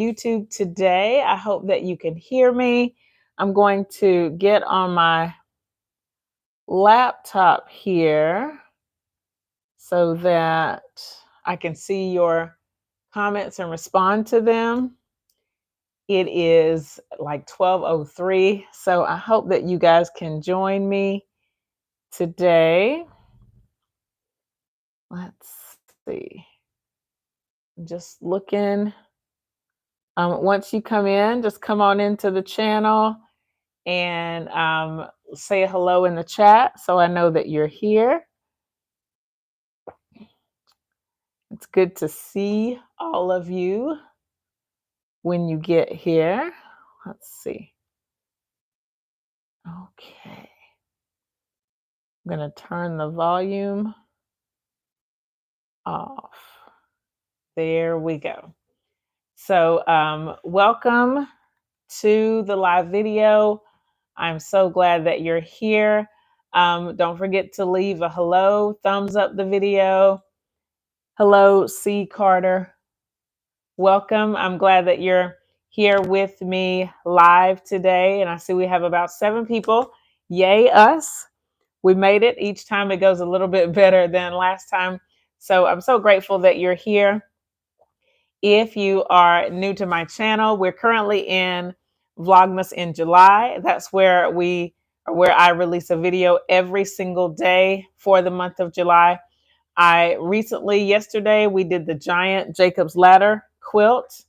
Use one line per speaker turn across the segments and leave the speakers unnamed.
YouTube today. I hope that you can hear me. I'm going to get on my laptop here so that I can see your comments and respond to them. It is like 12:03, so I hope that you guys can join me today. Let's see. Just looking. Once you come in, just come on into the channel and say hello in the chat so I know that you're here. It's good to see all of you when you get here. Let's see. Okay. I'm going to turn the volume off. There we go. So welcome to the live video. I'm so glad that you're here. Don't forget to leave a hello, thumbs up the video. Hello, C. Carter. Welcome. I'm glad that you're here with me live today. And I see we have about 7 people. Yay, us. We made it. Each time it goes a little bit better than last time. So I'm so grateful that you're here. If you are new to my channel, we're currently in Vlogmas in July. That's where I release a video every single day for the month of July. Yesterday, we did the giant Jacob's Ladder quilt.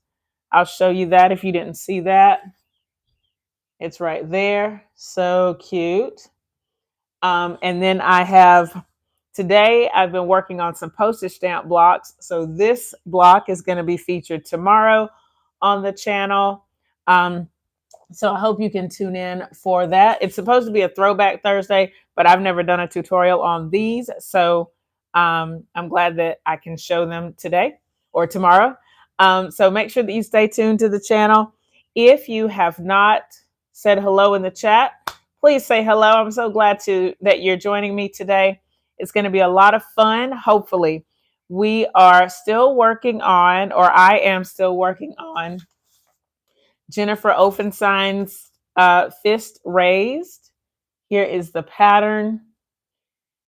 I'll show you that if you didn't see that. It's right there. So cute. And then today I've been working on some postage stamp blocks. So this block is going to be featured tomorrow on the channel. So I hope you can tune in for that. It's supposed to be a throwback Thursday, but I've never done a tutorial on these. So I'm glad that I can show them today or tomorrow. So make sure that you stay tuned to the channel. If you have not said hello in the chat, please say hello. I'm so glad that you're joining me today. It's going to be a lot of fun. Hopefully, we are still working on, or I am still working on, Jennifer Ofenstein's Fist Raised. Here is the pattern.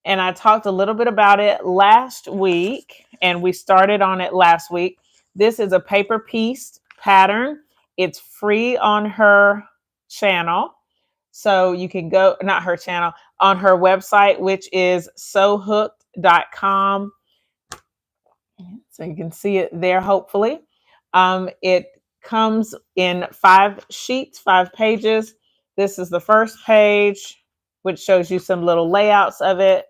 And I talked a little bit about it last week, and we started on it last week. This is a paper piece pattern. It's free on her channel. So you can go, not her channel, on her website, which is sewhooked.com. So you can see it there, hopefully. It comes in 5 sheets, 5 pages. This is the first page, which shows you some little layouts of it.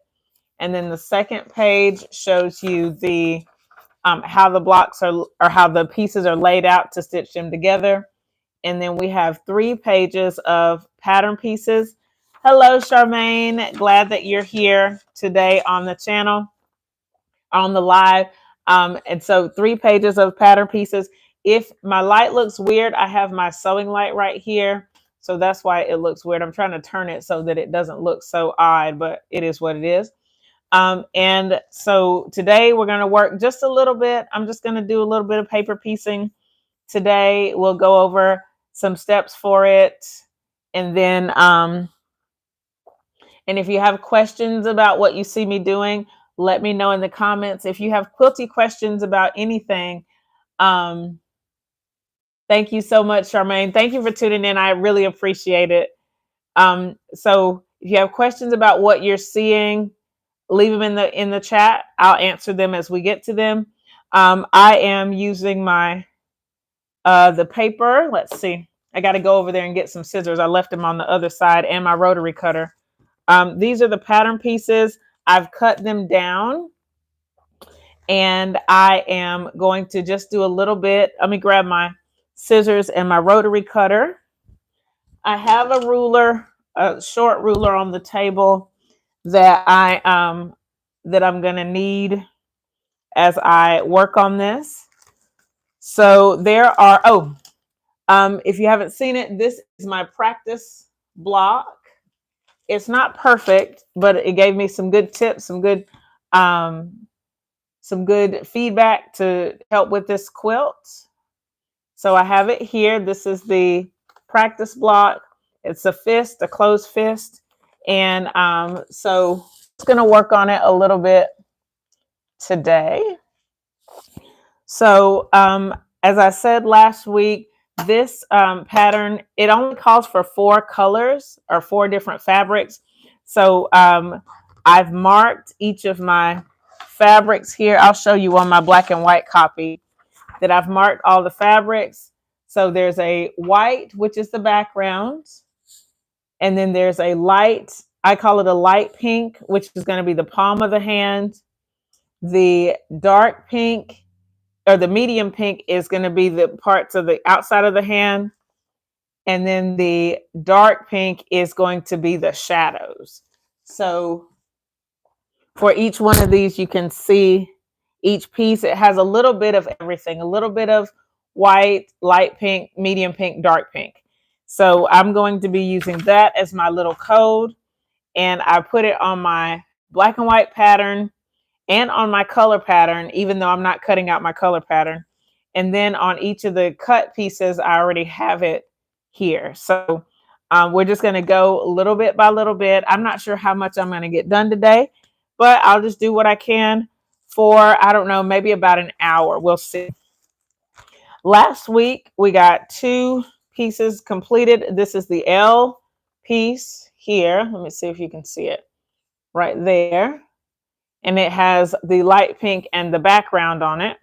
And then the second page shows you the how the blocks are, or how the pieces are laid out to stitch them together. And then we have 3 pages of pattern pieces. Hello, Charmaine. Glad that you're here today on the channel, on the live. And so 3 pages of pattern pieces. If my light looks weird, I have my sewing light right here. So that's why it looks weird. I'm trying to turn it so that it doesn't look so odd, but it is what it is. And so today we're going to work just a little bit. I'm just going to do a little bit of paper piecing today. We'll go over some steps for it. And then, and if you have questions about what you see me doing, let me know in the comments. If you have quilty questions about anything, thank you so much, Charmaine. Thank you for tuning in. I really appreciate it. So if you have questions about what you're seeing, leave them in the chat. I'll answer them as we get to them. I am using my the paper. Let's see. I got to go over there and get some scissors. I left them on the other side, and my rotary cutter. These are the pattern pieces. I've cut them down, and I am going to just do a little bit. Let me grab my scissors and my rotary cutter. I have a ruler, a short ruler on the table that I'm going to need as I work on this. So there are, if you haven't seen it, this is my practice block. It's not perfect, but it gave me some good tips, some good feedback to help with this quilt. So I have it here. This is the practice block. It's a fist, a closed fist. And so it's going to work on it a little bit today. So as I said last week, this pattern, it only calls for 4 colors or 4 different fabrics. So I've marked each of my fabrics here. I'll show you on my black and white copy that I've marked all the fabrics. So there's a white, which is the background. And then there's a light, I call it a light pink, which is going to be the palm of the hand. The dark pink or the medium pink is going to be the parts of the outside of the hand. And then the dark pink is going to be the shadows. So for each one of these, you can see each piece. It has a little bit of everything, a little bit of white, light pink, medium pink, dark pink. So I'm going to be using that as my little code. And I put it on my black and white pattern and on my color pattern, even though I'm not cutting out my color pattern. And then on each of the cut pieces, I already have it here. So we're just going to go little bit by little bit. I'm not sure how much I'm going to get done today, but I'll just do what I can for, I don't know, maybe about an hour. We'll see. Last week, we got 2 pieces completed. This is the L piece here. Let me see if you can see it right there. And it has the light pink and the background on it.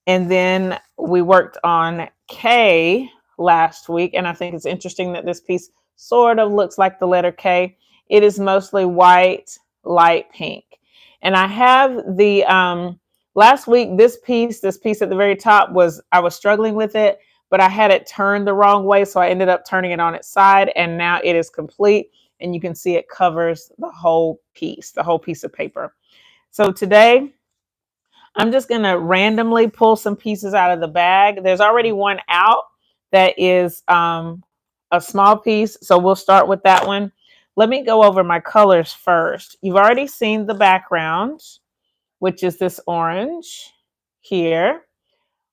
And then we worked on K last week. And I think it's interesting that this piece sort of looks like the letter K. It is mostly white, light pink. And I have the, last week, this piece at the very top I was struggling with it, but I had it turned the wrong way. So I ended up turning it on its side, and now it is complete. And you can see it covers the whole piece of paper. So today, I'm just going to randomly pull some pieces out of the bag. There's already one out that is a small piece. So we'll start with that one. Let me go over my colors first. You've already seen the background, which is this orange here.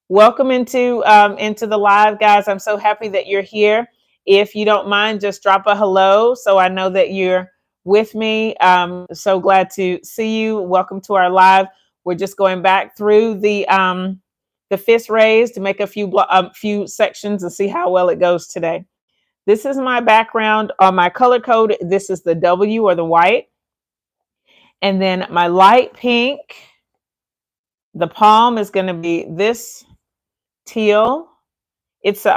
Welcome into the live, guys. I'm so happy that you're here. If you don't mind, just drop a hello so I know that you're with me. So glad to see you. Welcome to our live. We're just going back through the fist raise to make a few sections and see how well it goes today. This is my background on my color code. This is the W or the white. And then my light pink, the palm is going to be this teal. It's a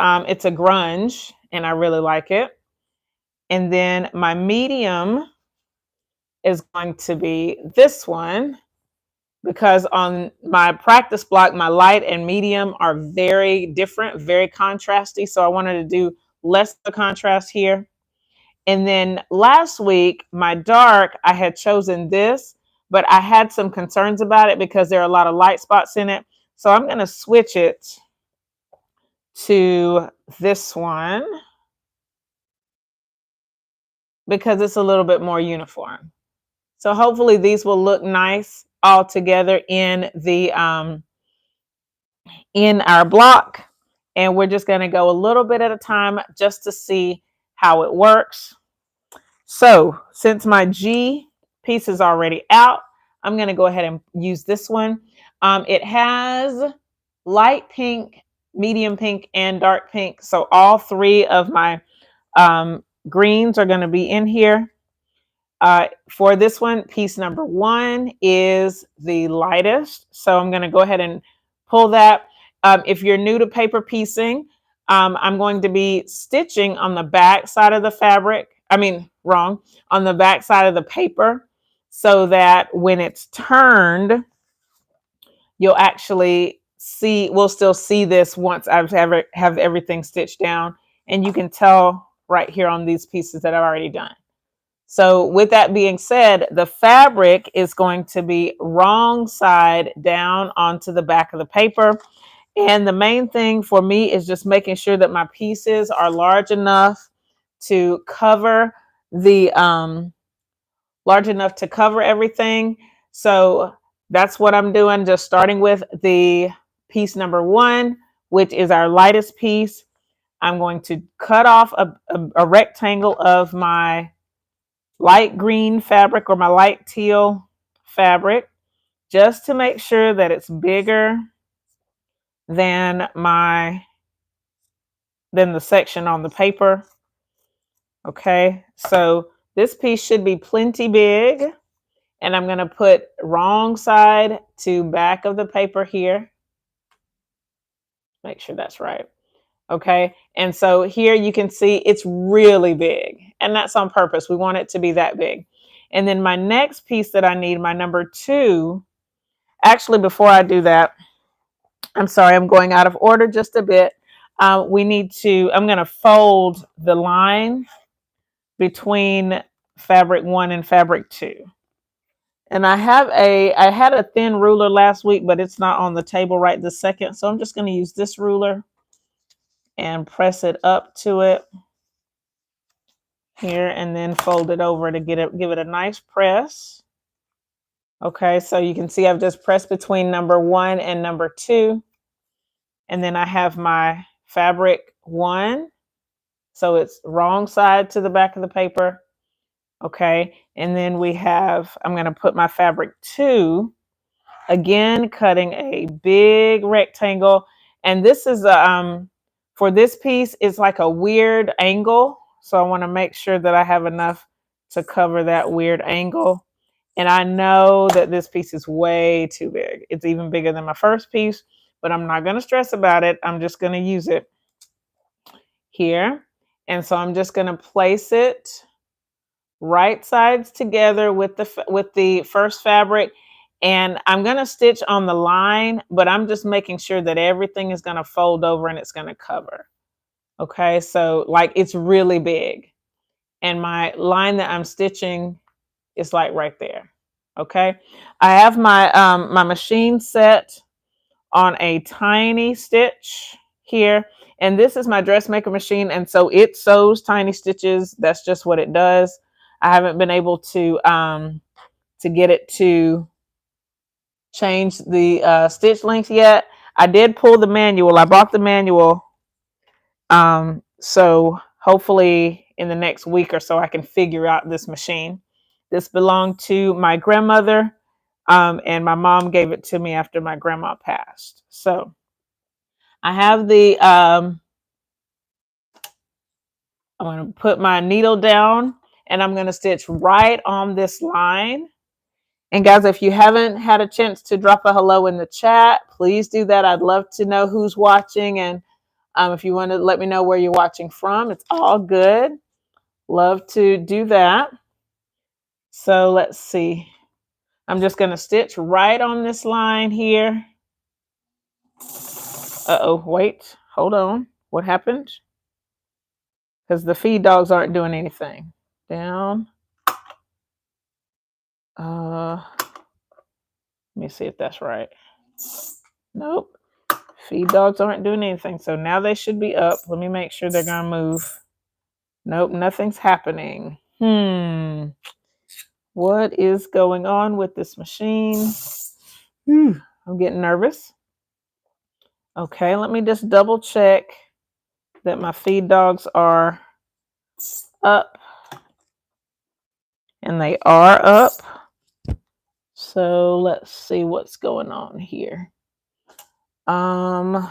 grunge, and I really like it. And then my medium is going to be this one, because on my practice block, my light and medium are very different, very contrasty. So I wanted to do less of the contrast here. And then last week, my dark, I had chosen this, but I had some concerns about it because there are a lot of light spots in it. So I'm going to switch it to this one because it's a little bit more uniform. So hopefully these will look nice all together in the in our block. And we're just going to go a little bit at a time just to see how it works. So since my G piece is already out, I'm going to go ahead and use this one. It has light pink, medium pink, and dark pink. So all 3 of my greens are going to be in here. For this one, piece number 1 is the lightest. So I'm going to go ahead and pull that. If you're new to paper piecing, I'm going to be stitching on the back side of the fabric. On the back side of the paper, so that when it's turned, you'll actually see, we'll still see this once I have everything stitched down. And you can tell right here on these pieces that I've already done. So with that being said, the fabric is going to be wrong side down onto the back of the paper. And the main thing for me is just making sure that my pieces are large enough to cover everything. So that's what I'm doing, just starting with the piece number 1, which is our lightest piece. I'm going to cut off a rectangle of my light green fabric or my light teal fabric, just to make sure that it's bigger than the section on the paper. Okay, so this piece should be plenty big, and I'm going to put wrong side to back of the paper here. Make sure that's right. Okay, and so here you can see it's really big, and that's on purpose. We want it to be that big. And then my next piece that I need, my number 2, actually before I do that, I'm sorry, I'm going out of order just a bit. I'm going to fold the line between fabric 1 and fabric 2. And I had a thin ruler last week, but it's not on the table right this second. So I'm just going to use this ruler and press it up to it here, and then fold it over to give it a nice press. Okay, so you can see I've just pressed between number 1 and number 2. And then I have my fabric 1. So it's wrong side to the back of the paper. Okay, and then I'm going to put my fabric 2, again, cutting a big rectangle. And this is for this piece, it's like a weird angle. So I want to make sure that I have enough to cover that weird angle. And I know that this piece is way too big. It's even bigger than my first piece, but I'm not going to stress about it. I'm just going to use it here. And so I'm just going to place it right sides together with the first fabric, and I'm going to stitch on the line, but I'm just making sure that everything is going to fold over and it's going to cover. Okay, so like it's really big, and my line that I'm stitching is like right there. Okay, I have my my machine set on a tiny stitch here, and this is my dressmaker machine, and so it sews tiny stitches. That's just what it does. I haven't been able to get it to change the stitch length yet. I did pull the manual. I bought the manual, so hopefully in the next week or so I can figure out this machine. This belonged to my grandmother, and my mom gave it to me after my grandma passed. So I have I'm going to put my needle down, and I'm going to stitch right on this line. And guys, if you haven't had a chance to drop a hello in the chat, please do that. I'd love to know who's watching. And if you want to let me know where you're watching from, it's all good. Love to do that. So let's see. I'm just going to stitch right on this line here. Uh-oh, wait, hold on. What happened? Because the feed dogs aren't doing anything. Down. Let me see if that's right. Nope. Feed dogs aren't doing anything. So now they should be up. Let me make sure they're going to move. Nope, nothing's happening. What is going on with this machine? I'm getting nervous. Okay, let me just double check that my feed dogs are up. And they are up. So let's see what's going on here. I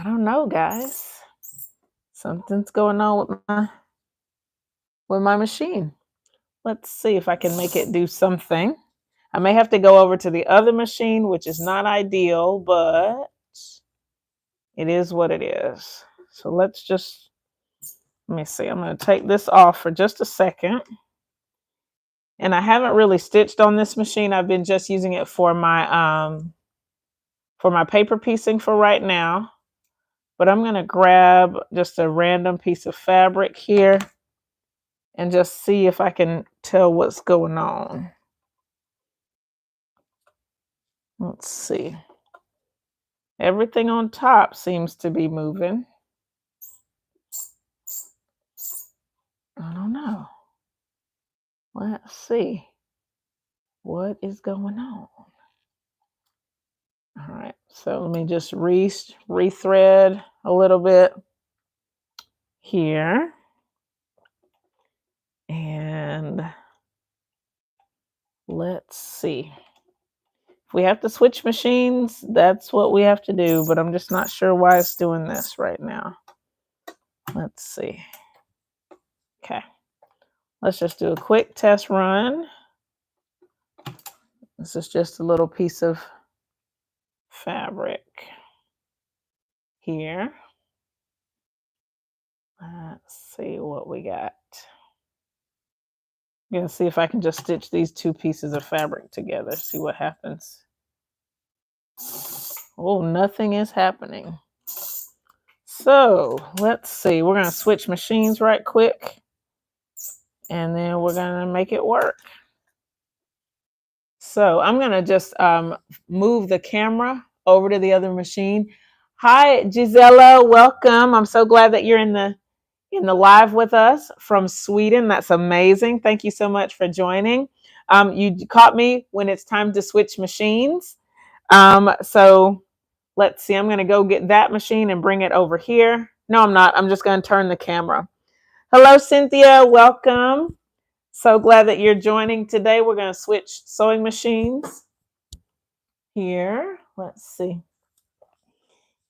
don't know, guys. Something's going on with my machine. Let's see if I can make it do something. I may have to go over to the other machine, which is not ideal, but it is what it is. So let me see. I'm going to take this off for just a second. And I haven't really stitched on this machine. I've been just using it for my paper piecing for right now. But I'm going to grab just a random piece of fabric here and just see if I can tell what's going on. Let's see. Everything on top seems to be moving. I don't know. Let's see. What is going on? All right, so let me just rethread a little bit here. And let's see. If we have to switch machines, that's what we have to do, but I'm just not sure why it's doing this right now. Let's see. Okay, let's just do a quick test run. This is just a little piece of fabric here. Let's see what we got. I'm gonna see if I can just stitch these two pieces of fabric together, see what happens. Oh, nothing is happening. So let's see, we're gonna switch machines right quick and then we're gonna make it work. So I'm gonna just move the camera over to the other machine. Hi, Gisela, welcome. I'm so glad that you're in the live with us from Sweden. That's amazing. Thank you so much for joining. You caught me when it's time to switch machines. So let's see, I'm going to go get that machine and bring it over here. No, I'm not. I'm just going to turn the camera. Hello, Cynthia. Welcome. So glad that you're joining today. We're going to switch sewing machines here. Let's see.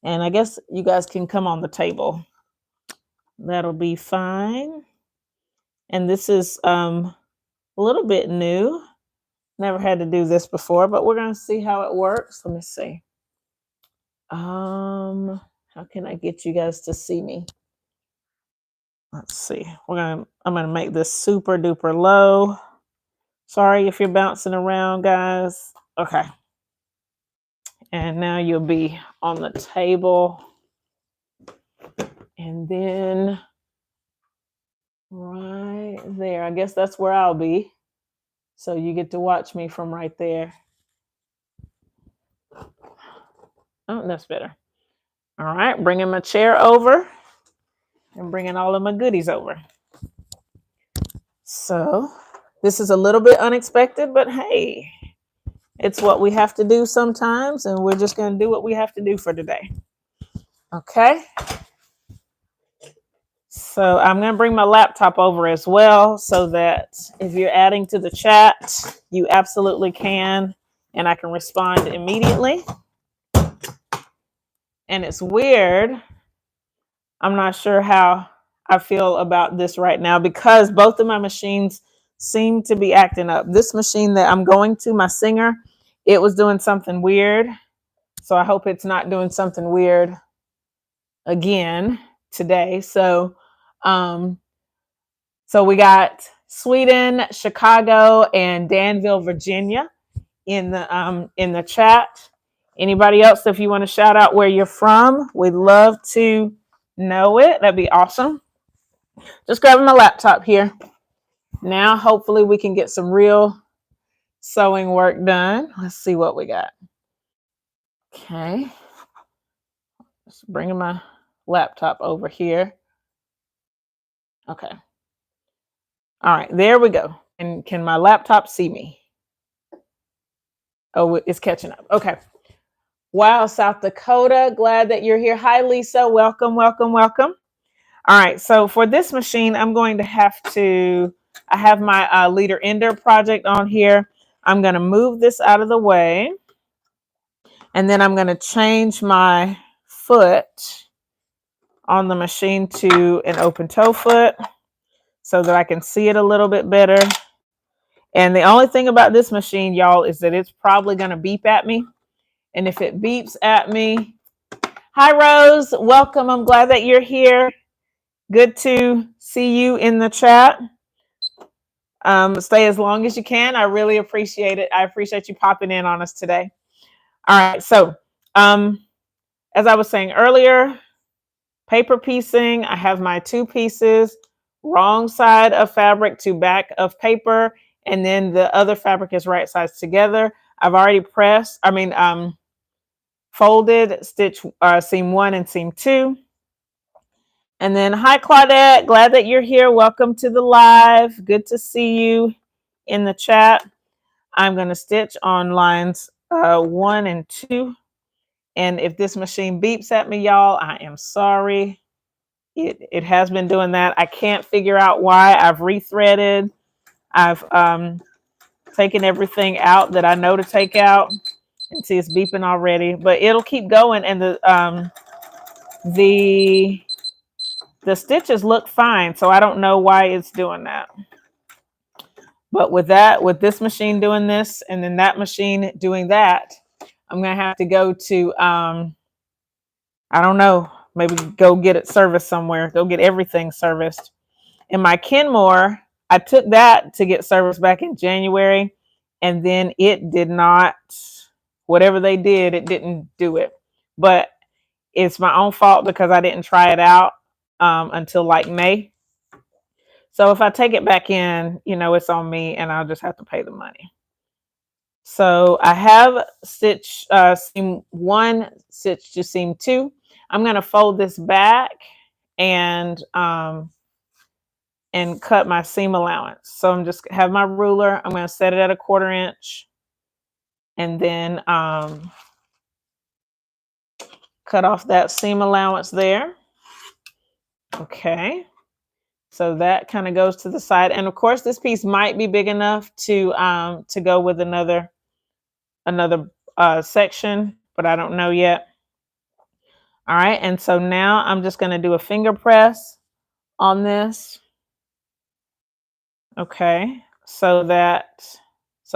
And I guess you guys can come on the table. That'll be fine. And this is a little bit new. Never had to do this before, but we're going to see how it works. Let me see. How can I get you guys to see me? Let's see. I'm going to make this super duper low. Sorry if you're bouncing around, guys. Okay. And now you'll be on the table. And then right there, I guess that's where I'll be. So you get to watch me from right there. Oh, that's better. All right, bringing my chair over and bringing all of my goodies over. So this is a little bit unexpected, but hey, it's what we have to do sometimes, and we're just going to do what we have to do for today. Okay. So I'm going to bring my laptop over as well so that if you're adding to the chat, you absolutely can, and I can respond immediately. And it's weird. I'm not sure how I feel about this right now because both of my machines seem to be acting up. This machine that I'm going to, my Singer, it was doing something weird. So I hope it's not doing something weird again today. So we got Sweden, Chicago, and Danville, Virginia in the chat. Anybody else, if you want to shout out where you're from, we'd love to know it. That'd be awesome. Just grabbing my laptop here. Now, hopefully we can get some real sewing work done. Let's see what we got. Okay. Just bringing my laptop over here. Okay. All right, there we go. And can my laptop see me? Oh, it's catching up. Okay. Wow, South Dakota. Glad that you're here. Hi, Lisa. Welcome, welcome, welcome. All right. So for this machine, I'm going to have to, I have my leader ender project on here. I'm going to move this out of the way. And then I'm going to change my foot on the machine to an open toe foot so that I can see it a little bit better. And the only thing about this machine, y'all, is that it's probably going to beep at me. And if it beeps at me, hi, Rose. Welcome. I'm glad that you're here. Good to see you in the chat. Stay as long as you can. I really appreciate it. I appreciate you popping in on us today. All right. So as I was saying earlier, paper piecing. I have my two pieces, wrong side of fabric to back of paper. And then the other fabric is right sides together. I've already folded stitch seam 1 and seam 2. And then, hi, Claudette. Glad that you're here. Welcome to the live. Good to see you in the chat. I'm going to stitch on lines 1 and 2 And if this machine beeps at me, y'all, I am sorry. It has been doing that. I can't figure out why. I've rethreaded. I've taken everything out that I know to take out. And see, it's beeping already, but it'll keep going. And the stitches look fine, so I don't know why it's doing that. But with this machine doing this, and then that machine doing that, I'm gonna have to go to I don't know, maybe go get it serviced somewhere. Go get everything serviced. And my Kenmore, I took that to get serviced back in January, and then it did not. Whatever they did, it didn't do it. But it's my own fault because I didn't try it out until like May. So if I take it back in, it's on me, and I'll just have to pay the money. So I have stitch seam 1, stitch to seam 2. I'm going to fold this back and cut my seam allowance. So I'm just have my ruler. I'm going to set it at 1/4 inch, and then cut off that seam allowance there. Okay. So that kind of goes to the side. And of course, this piece might be big enough to go with another section, but I don't know yet. All right. And so now I'm just going to do a finger press on this. Okay. So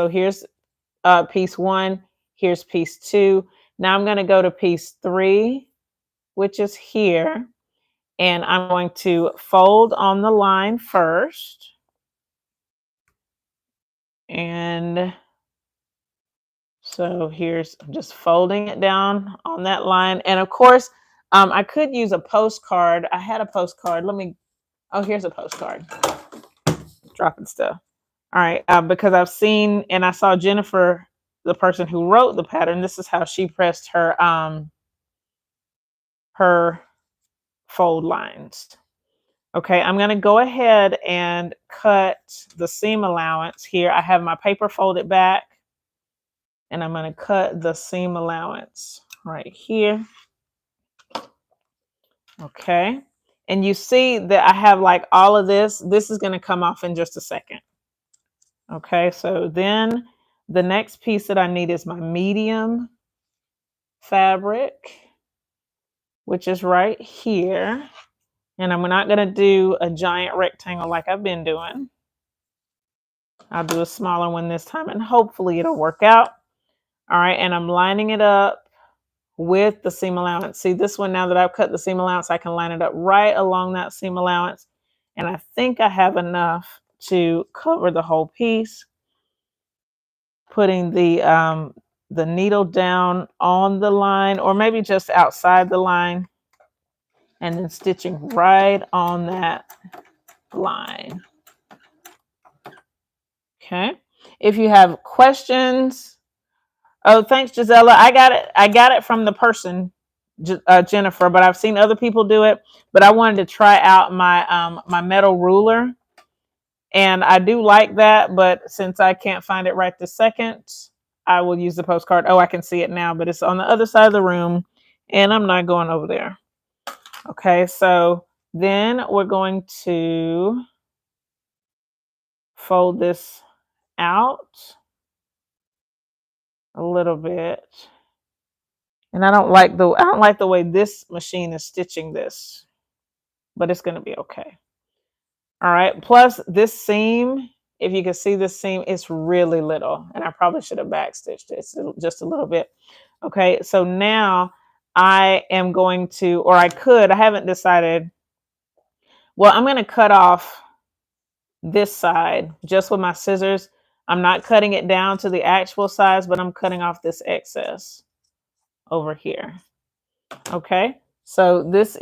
here's piece 1. Here's piece 2. Now I'm going to go to piece 3, which is here. And I'm going to fold on the line first. And so I'm just folding it down on that line. And of course, I could use a postcard. I had a postcard. Here's a postcard. Dropping stuff. All right. Because I've seen, and I saw Jennifer, the person who wrote the pattern, this is how she pressed her fold lines. Okay, I'm going to go ahead and cut the seam allowance here. I have my paper folded back, and I'm going to cut the seam allowance right here. Okay, and you see that I have like all of this. This is going to come off in just a second. Okay, so then the next piece that I need is my medium fabric, which is right here. And I'm not going to do a giant rectangle like I've been doing. I'll do a smaller one this time, and hopefully it'll work out. All right, and I'm lining it up with the seam allowance. See, this one, now that I've cut the seam allowance, I can line it up right along that seam allowance. And I think I have enough to cover the whole piece. Putting the needle down on the line, or maybe just outside the line, and then stitching right on that line. Okay. If you have questions, oh, thanks, Gisela. I got it from the person, Jennifer, but I've seen other people do it. But I wanted to try out my my metal ruler, and I do like that. But since I can't find it right this second, I will use the postcard. Oh, I can see it now, but it's on the other side of the room, and I'm not going over there. Okay, so then we're going to fold this out a little bit. And I don't like the way this machine is stitching this, but it's going to be okay. All right. Plus this seam, if you can see this seam, it's really little, and I probably should have backstitched it just a little bit. Okay. So now I am going to, or I haven't decided. Well, I'm going to cut off this side just with my scissors. I'm not cutting it down to the actual size, but I'm cutting off this excess over here. Okay, so this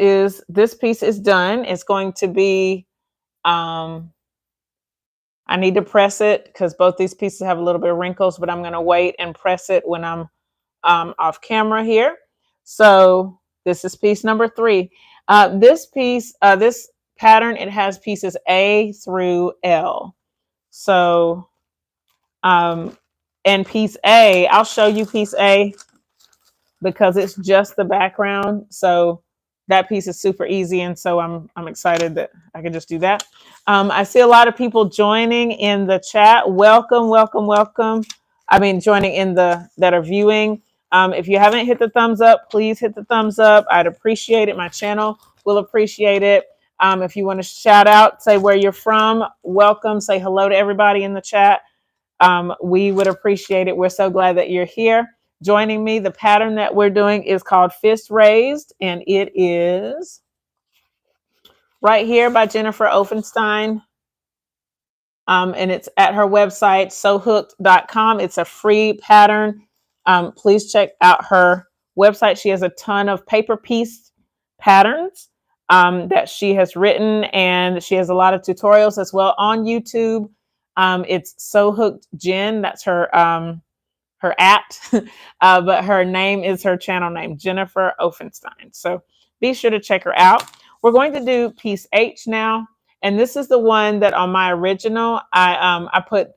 piece is done. It's going to be I need to press it because both these pieces have a little bit of wrinkles, but I'm going to wait and press it when I'm off camera here. So this is piece number 3. This pattern, it has pieces A through L. So and piece A, I'll show you piece A, because it's just the background. So that piece is super easy. And so I'm excited that I can just do that. I see a lot of people joining in the chat. Welcome, welcome, welcome. I mean, joining in that are viewing. If you haven't hit the thumbs up, please hit the thumbs up. I'd appreciate it. My channel will appreciate it. If you want to shout out, say where you're from, welcome, say hello to everybody in the chat. We would appreciate it. We're so glad that you're here joining me. The pattern that we're doing is called Fist Raised, and it is right here by Jennifer Offenstein. And it's at her website, sewhooked.com. It's a free pattern. Please check out her website. She has a ton of paper piece patterns that she has written, and she has a lot of tutorials as well on YouTube. It's Sew Hooked Jen. That's her her at, but her name is her channel name, Jennifer Offenstein. So be sure to check her out. We're going to do piece H now. And this is the one that on my original, I put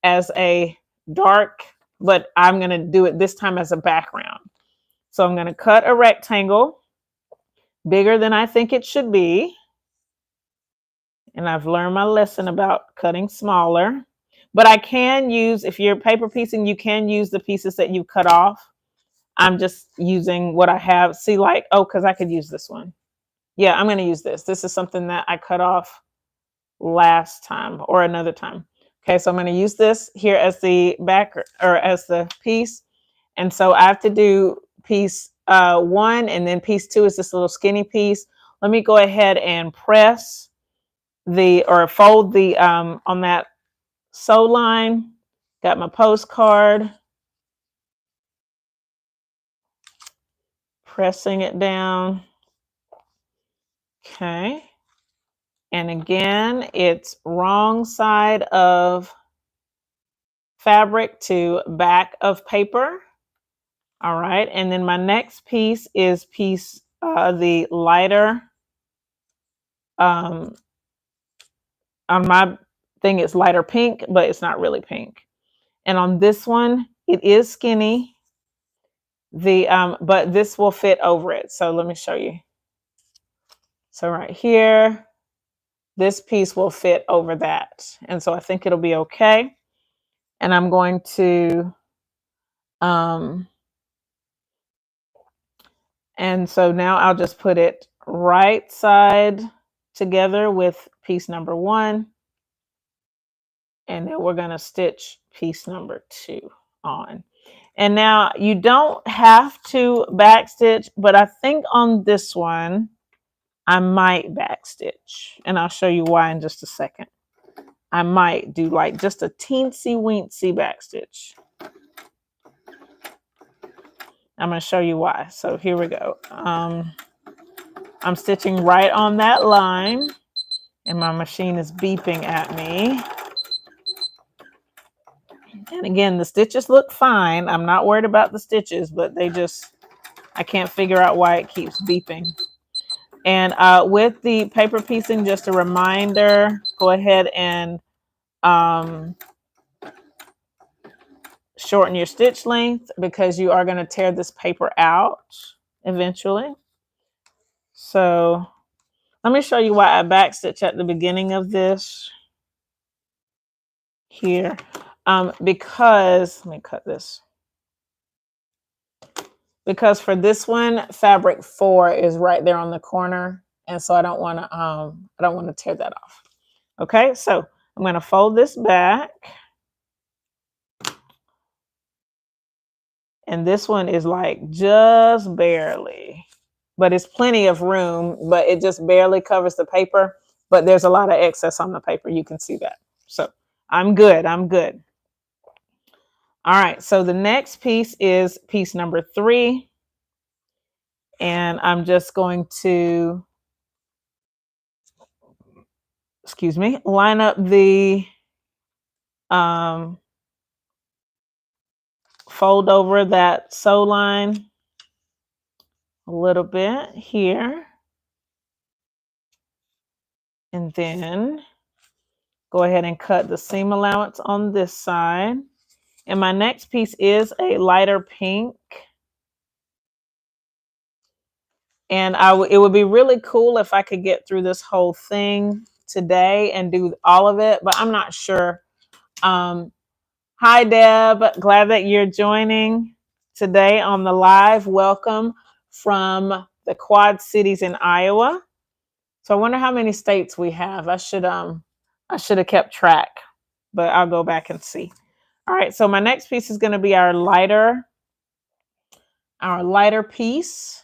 as a dark, but I'm going to do it this time as a background. So I'm going to cut a rectangle bigger than I think it should be. And I've learned my lesson about cutting smaller. But I can use, if you're paper piecing, you can use the pieces that you cut off. I'm just using what I have. See, like, oh, because I could use this one. Yeah, I'm going to use this. This is something that I cut off last time or another time. Okay, so I'm going to use this here as the back or as the piece. And so I have to do piece 1, and then piece 2 is this little skinny piece. Let me go ahead and press the or fold the on that sew line. Got my postcard. Pressing it down. Okay. And again, it's wrong side of fabric to back of paper. All right. And then my next piece is piece, the lighter. On my thing, it's lighter pink, but it's not really pink. And on this one, it is skinny. But this will fit over it. So let me show you. So right here, this piece will fit over that. And so I think it'll be okay. And I'm going to, and so now I'll just put it right side together with piece number 1. And then we're going to stitch piece number 2 on. And now you don't have to backstitch, but I think on this one, I might backstitch. And I'll show you why in just a second. I might do like just a teensy weensy backstitch. I'm going to show you why. So here we go. I'm stitching right on that line, and my machine is beeping at me. And again, the stitches look fine. I'm not worried about the stitches, but I can't figure out why it keeps beeping. And with the paper piecing, just a reminder, go ahead and shorten your stitch length because you are going to tear this paper out eventually. So let me show you why I backstitch at the beginning of this here. Because, let me cut this. Because for this one, fabric 4 is right there on the corner. And so I don't want to tear that off. Okay, so I'm going to fold this back. And this one is like just barely, but it's plenty of room, but it just barely covers the paper. But there's a lot of excess on the paper. You can see that. So I'm good. I'm good. All right. So the next piece is piece number 3. And I'm just going to, excuse me, line up the fold over that sew line a little bit here. And then go ahead and cut the seam allowance on this side. And my next piece is a lighter pink. And it would be really cool if I could get through this whole thing today and do all of it, but I'm not sure. Hi, Deb. Glad that you're joining today on the live. Welcome from the Quad Cities in Iowa. So I wonder how many states we have. I should have kept track, but I'll go back and see. All right, so my next piece is going to be our lighter piece.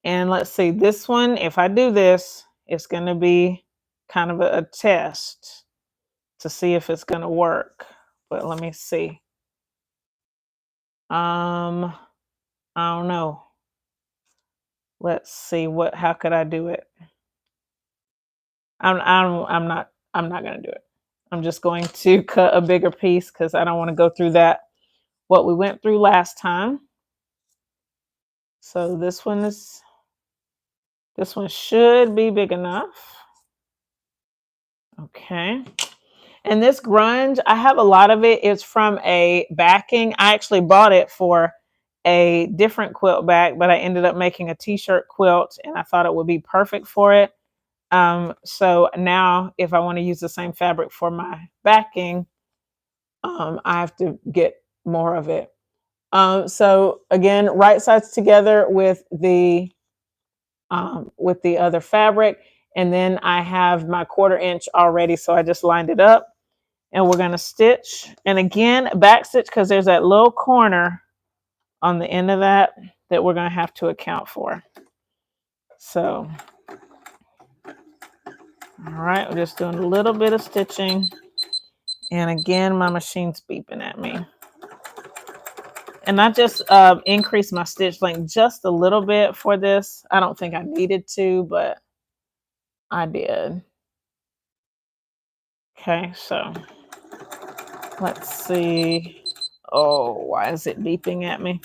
And let's see, this one, if I do this, it's going to be kind of a test to see if it's going to work. But let me see. I don't know. Let's see how could I do it? I'm not going to do it. I'm just going to cut a bigger piece because I don't want to go through what we went through last time. So this one should be big enough. Okay. And this grunge, I have a lot of it. It's from a backing. I actually bought it for a different quilt back, but I ended up making a t-shirt quilt and I thought it would be perfect for it. So now if I want to use the same fabric for my backing, I have to get more of it. So again, right sides together with the other fabric. And then I have my 1/4 inch already. So I just lined it up and we're going to stitch. And again, back stitch, because there's that little corner on the end of that we're going to have to account for. So, all right, we're just doing a little bit of stitching. And again, my machine's beeping at me. And I just increased my stitch length just a little bit for this. I don't think I needed to, but I did. Okay, so let's see. Oh, why is it beeping at me?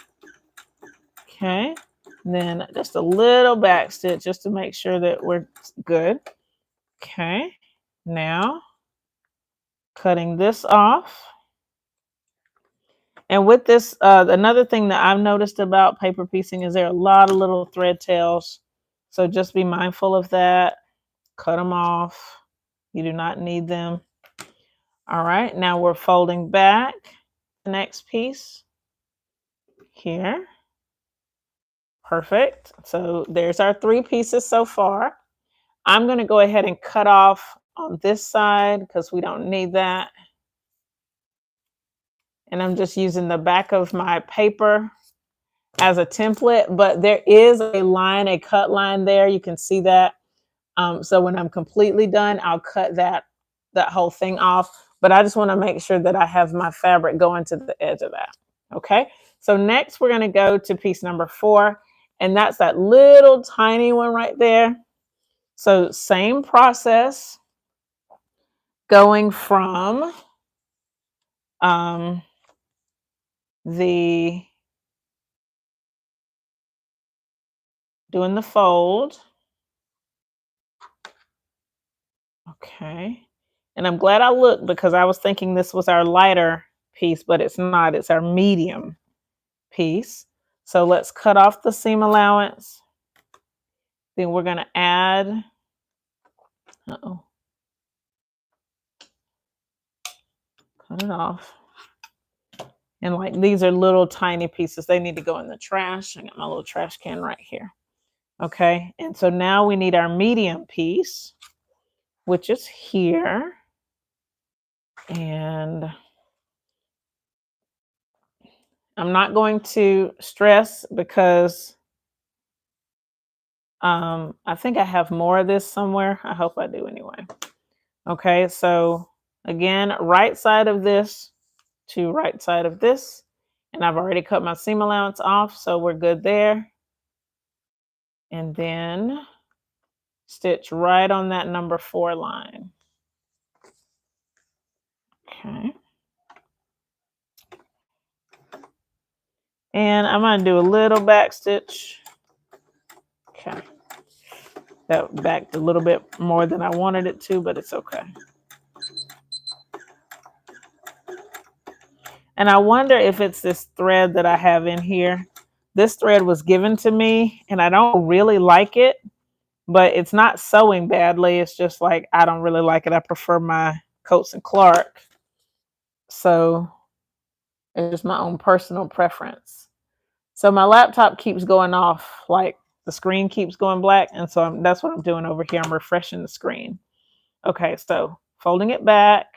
Okay, and then just a little back stitch just to make sure that we're good. Okay, now cutting this off. And with this, another thing that I've noticed about paper piecing is there are a lot of little thread tails. So just be mindful of that. Cut them off. You do not need them. All right, now we're folding back the next piece here. Perfect. So there's our 3 pieces so far. I'm going to go ahead and cut off on this side because we don't need that. And I'm just using the back of my paper as a template, but there is a cut line there. You can see that. So when I'm completely done, I'll cut that whole thing off. But I just want to make sure that I have my fabric going to the edge of that. Okay. So next we're going to go to piece number 4. And that's that little tiny one right there. So same process going from doing the fold. Okay. And I'm glad I looked because I was thinking this was our lighter piece, but it's not. It's our medium piece. So let's cut off the seam allowance. Then we're going to add, cut it off. And like these are little tiny pieces. They need to go in the trash. I got my little trash can right here. Okay. And so now we need our medium piece, which is here. And I'm not going to stress because I think I have more of this somewhere. I hope I do anyway. Okay, so again, right side of this to right side of this. And I've already cut my seam allowance off, so we're good there. And then stitch right on that number 4 line. Okay. And I'm going to do a little back stitch. Okay. That backed a little bit more than I wanted it to, but it's okay. And I wonder if it's this thread that I have in here. This thread was given to me and I don't really like it, but it's not sewing badly. It's just like, I don't really like it. I prefer my Coats and Clark. So it's just my own personal preference. So my laptop keeps going off, like the screen keeps going black. And so that's what I'm doing over here. I'm refreshing the screen. Okay, so folding it back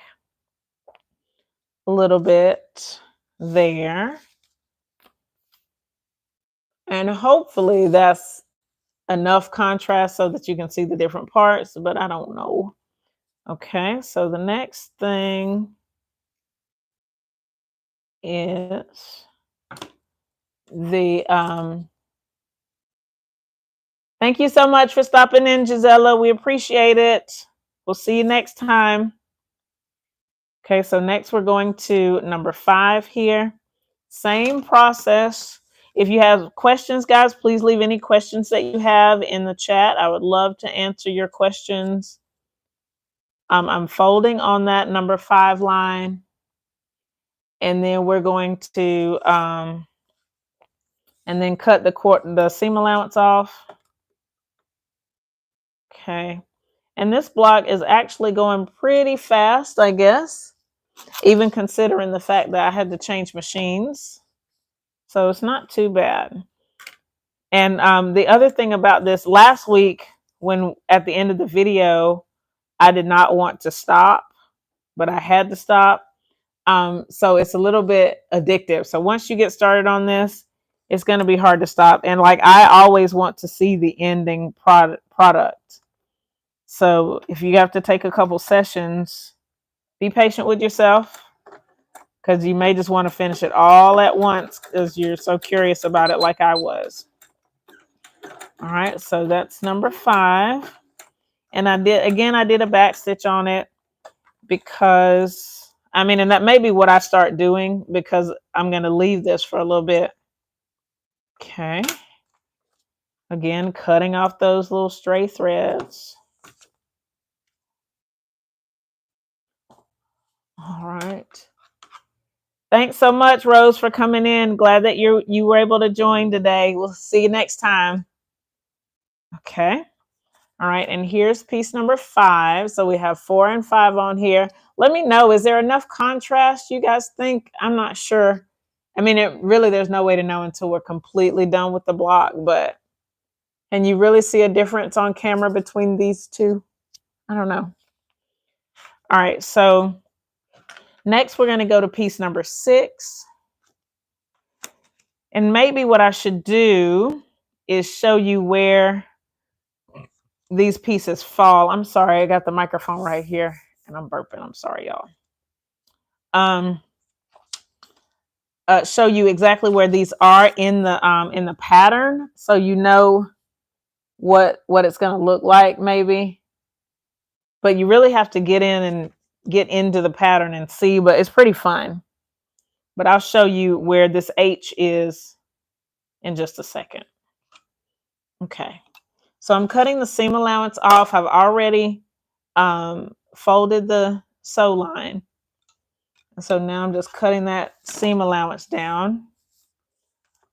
a little bit there. And hopefully that's enough contrast so that you can see the different parts, but I don't know. Okay, so the next thing is the thank you so much for stopping in, Gisela. We appreciate it. We'll see you next time. Okay, so next we're going to number 5 here. Same process. If you have questions, guys, please leave any questions that you have in the chat. I would love to answer your questions. I'm folding on that number 5 line. And then we're going to and then cut the seam allowance off. Okay. And this block is actually going pretty fast, I guess, even considering the fact that I had to change machines. So it's not too bad. And the other thing about this, last week, when at the end of the video, I did not want to stop, but I had to stop. So it's a little bit addictive. So once you get started on this, it's going to be hard to stop. And like, I always want to see the ending product. So if you have to take a couple sessions, be patient with yourself, because you may just want to finish it all at once because you're so curious about it like I was. All right, so that's number 5. And I did a back stitch on it because, and that may be what I start doing because I'm going to leave this for a little bit. Okay. Again, cutting off those little stray threads. All right. Thanks so much, Rose, for coming in. Glad that you were able to join today. We'll see you next time. Okay. All right. And here's piece number 5. So we have 4 and 5 on here. Let me know, is there enough contrast you guys think? I'm not sure. There's no way to know until we're completely done with the block, but can you really see a difference on camera between these two? I don't know. All right. So next we're going to go to piece number 6. And maybe what I should do is show you where these pieces fall. I'm sorry, I got the microphone right here and I'm burping. I'm sorry, y'all. Show you exactly where these are in the pattern, so you know what it's going to look like, maybe. But you really have to get into the pattern and see. But it's pretty fun. But I'll show you where this H is in just a second. Okay. So I'm cutting the seam allowance off. I've already folded the sew line. So now I'm just cutting that seam allowance down.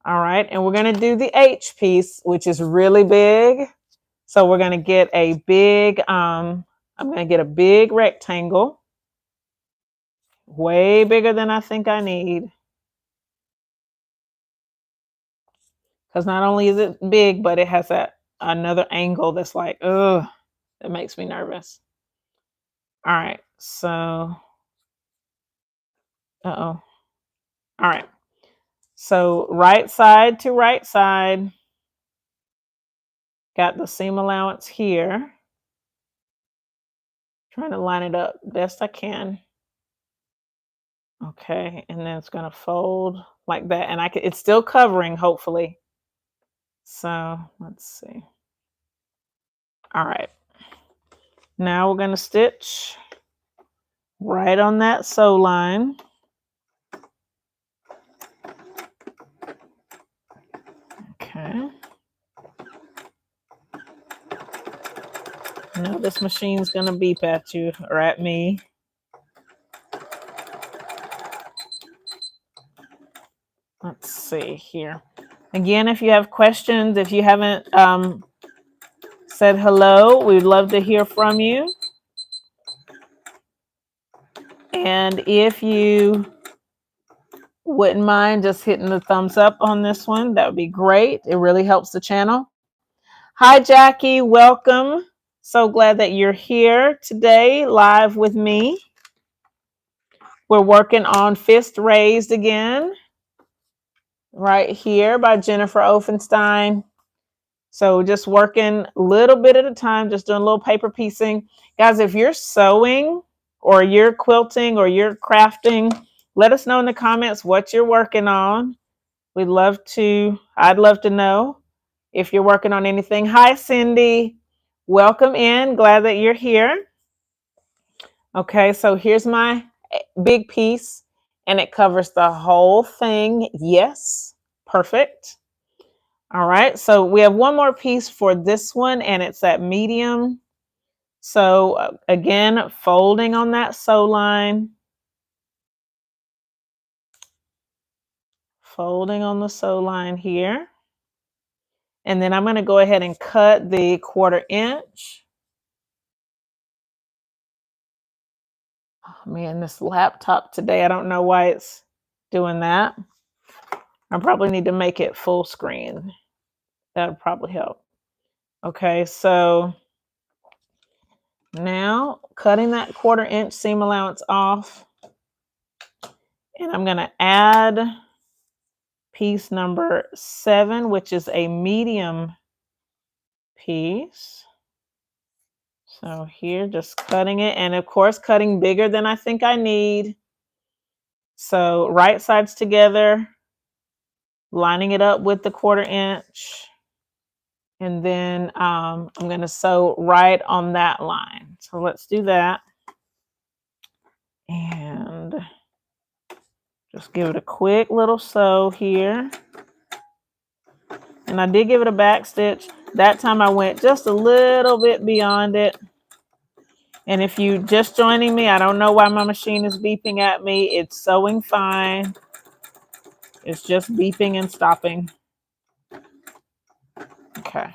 All right. And we're going to do the H piece, which is really big. So we're going to get a big, I'm going to get a big rectangle. Way bigger than I think I need. Because not only is it big, but it has another angle that's like, ugh, that makes me nervous. All right. So, all right. So right side to right side. Got the seam allowance here. Trying to line it up best I can. Okay, and then it's going to fold like that. And it's still covering, hopefully. So let's see. All right. Now we're going to stitch right on that sew line. Okay. Now this machine's going to beep at you or at me. Let's see here. Again, if you have questions, if you haven't said hello, we'd love to hear from you. And if you wouldn't mind just hitting the thumbs up on this one, that would be great. It really helps the channel. Hi, Jackie. Welcome. So glad that you're here today live with me. We're working on Fist Raised again, right here by Jennifer Offenstein. So just working a little bit at a time, just doing a little paper piecing. Guys, if you're sewing or you're quilting or you're crafting, let us know in the comments what you're working on. I'd love to know if you're working on anything. Hi, Cindy. Welcome in. Glad that you're here. Okay, so here's my big piece, and it covers the whole thing. Yes, perfect. All right, so we have one more piece for this one, and it's at medium. So again, folding on that sew line. Folding on the sew line here. And then I'm going to go ahead and cut the 1/4 inch. Oh, man, this laptop today, I don't know why it's doing that. I probably need to make it full screen. That would probably help. Okay, so now cutting that 1/4 inch seam allowance off. And I'm going to add piece number 7, which is a medium piece. So here, just cutting it, and of course, cutting bigger than I think I need. So right sides together, lining it up with the 1/4 inch. And then I'm going to sew right on that line. So let's do that. And just give it a quick little sew here. And I did give it a back stitch. That time I went just a little bit beyond it. And if you just joining me, I don't know why my machine is beeping at me. It's sewing fine. It's just beeping and stopping. Okay.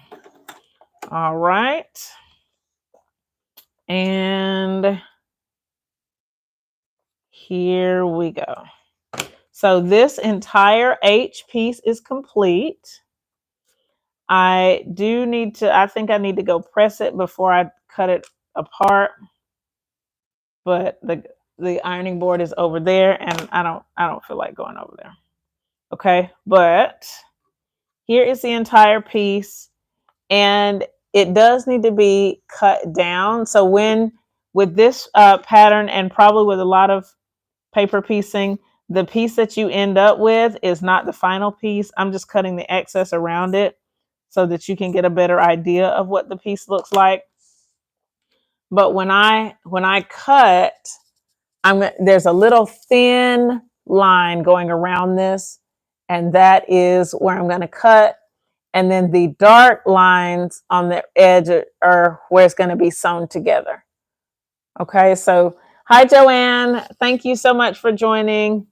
All right. And here we go. So this entire H piece is complete. I think I need to go press it before I cut it apart. But the ironing board is over there, and I don't feel like going over there. Okay, but here is the entire piece, and it does need to be cut down. So with this pattern, and probably with a lot of paper piecing, the piece that you end up with is not the final piece. I'm just cutting the excess around it so that you can get a better idea of what the piece looks like. But when I cut, there's a little thin line going around this, and that is where I'm going to cut. And then the dark lines on the edge are where it's going to be sewn together. Okay, so hi, Joanne. Thank you so much for joining.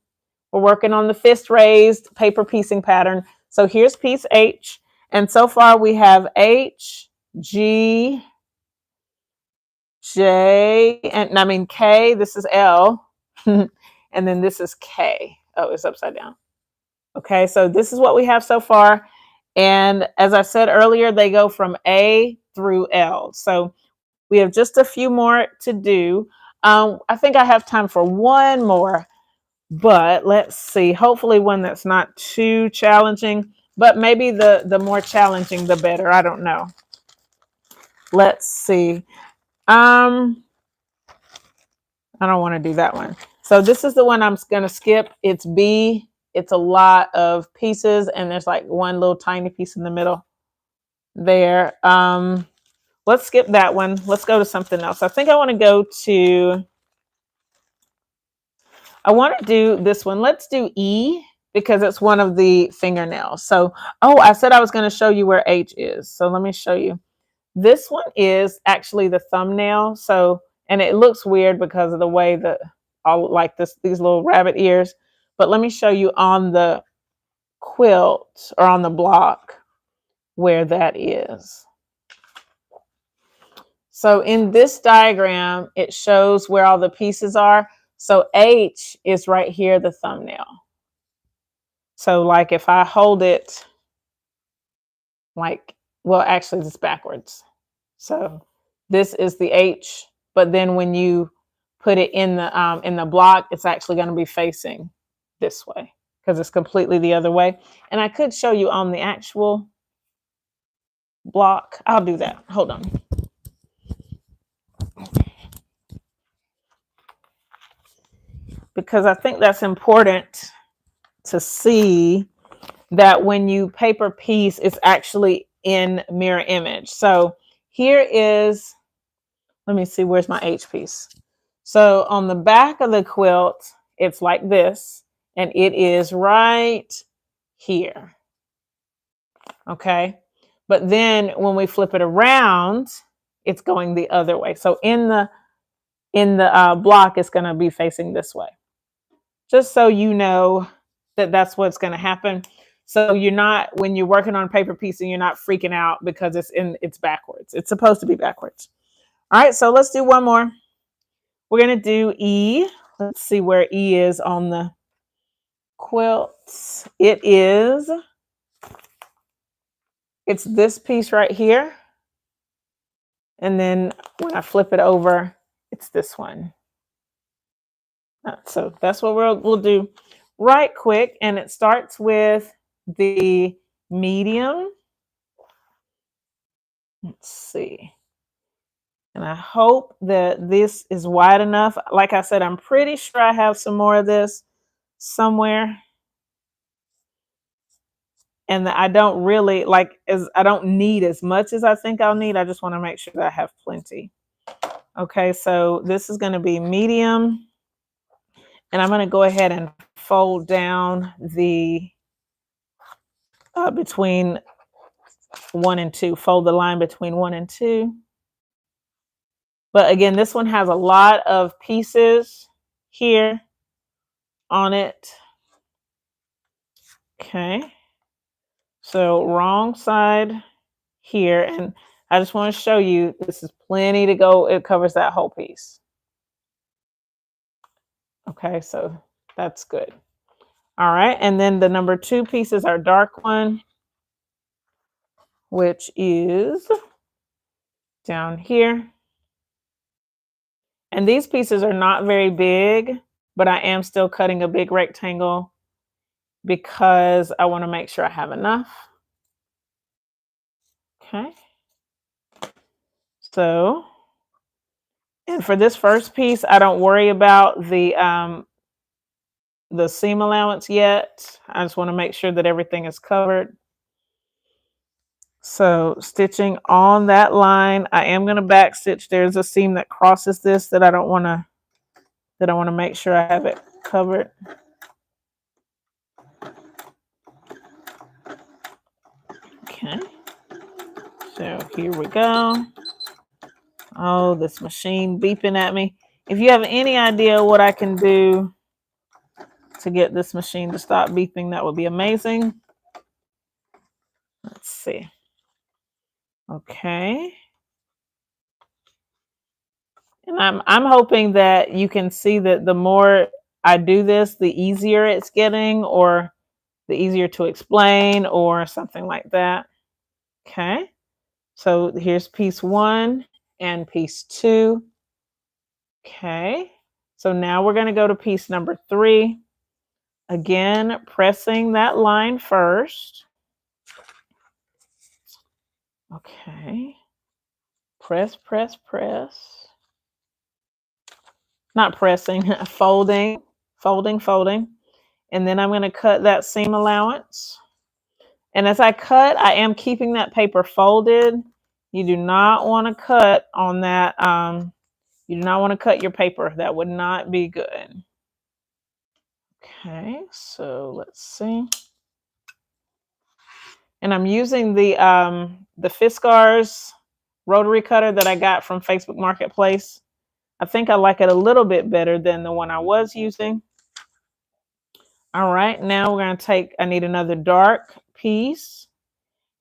We're working on the Fist Raised paper piecing pattern. So here's piece H. And so far we have H, G, J, and I mean K. This is L. And then this is K. Oh, it's upside down. Okay, so this is what we have so far. And as I said earlier, they go from A through L. So we have just a few more to do. I think I have time for one more, but let's see. Hopefully one that's not too challenging, but maybe the more challenging, the better. I don't know. Let's see. I don't want to do that one. So this is the one I'm going to skip. It's B. It's a lot of pieces, and there's like one little tiny piece in the middle there. Let's skip that one. Let's go to something else. I think I want to do this one. Let's do E, because it's one of the fingernails. So, I said I was going to show you where H is. So let me show you. This one is actually the thumbnail. So, and it looks weird because of the way that these little rabbit ears. But let me show you on the quilt or on the block where that is. So in this diagram, it shows where all the pieces are. So H is right here, the thumbnail. So like if I hold it like, well, actually it's backwards. So this is the H, but then when you put it in the block, it's actually going to be facing this way because it's completely the other way. And I could show you on the actual block. I'll do that. Hold on. Because I think that's important to see that when you paper piece, it's actually in mirror image. So here is, let me see, where's my H piece? So on the back of the quilt, it's like this, and it is right here. Okay. But then when we flip it around, it's going the other way. So in the block, it's going to be facing this way. Just so you know that that's what's going to happen. So you're not, when you're working on paper piecing, you're not freaking out because it's backwards. It's supposed to be backwards. All right, so let's do one more. We're going to do E. Let's see where E is on the quilt. It's this piece right here. And then when I flip it over, it's this one. So that's what we'll do right quick. And it starts with the medium. Let's see. And I hope that this is wide enough. Like I said, I'm pretty sure I have some more of this somewhere. And that I don't really I don't need as much as I think I'll need. I just want to make sure that I have plenty. Okay, so this is going to be medium. And I'm going to go ahead and fold down the between 1 and 2. Fold the line between 1 and 2. But again, this one has a lot of pieces here on it. Okay. So wrong side here. And I just want to show you, this is plenty to go. It covers that whole piece. Okay, so that's good. All right, and then the number 2 pieces are dark one, which is down here. And these pieces are not very big, but I am still cutting a big rectangle because I want to make sure I have enough. Okay. So, and for this first piece, I don't worry about the seam allowance yet. I just want to make sure that everything is covered. So stitching on that line, I am going to back stitch. There's a seam that crosses this that I want to make sure I have it covered. Okay. So here we go. Oh, this machine beeping at me. If you have any idea what I can do to get this machine to stop beeping, that would be amazing. Let's see. Okay. And I'm hoping that you can see that the more I do this, the easier it's getting, or the easier to explain, or something like that. Okay. So here's piece 1 and piece 2. Okay. So now we're going to go to piece number 3. Again, pressing that line first. Okay. Press, press, press. Not pressing, folding, folding, folding. And then I'm going to cut that seam allowance. And as I cut, I am keeping that paper folded. You do not want to cut on that. You do not want to cut your paper. That would not be good. Okay, so let's see. And I'm using the Fiskars rotary cutter that I got from Facebook Marketplace. I think I like it a little bit better than the one I was using. All right, now we're going to take, I need another dark piece.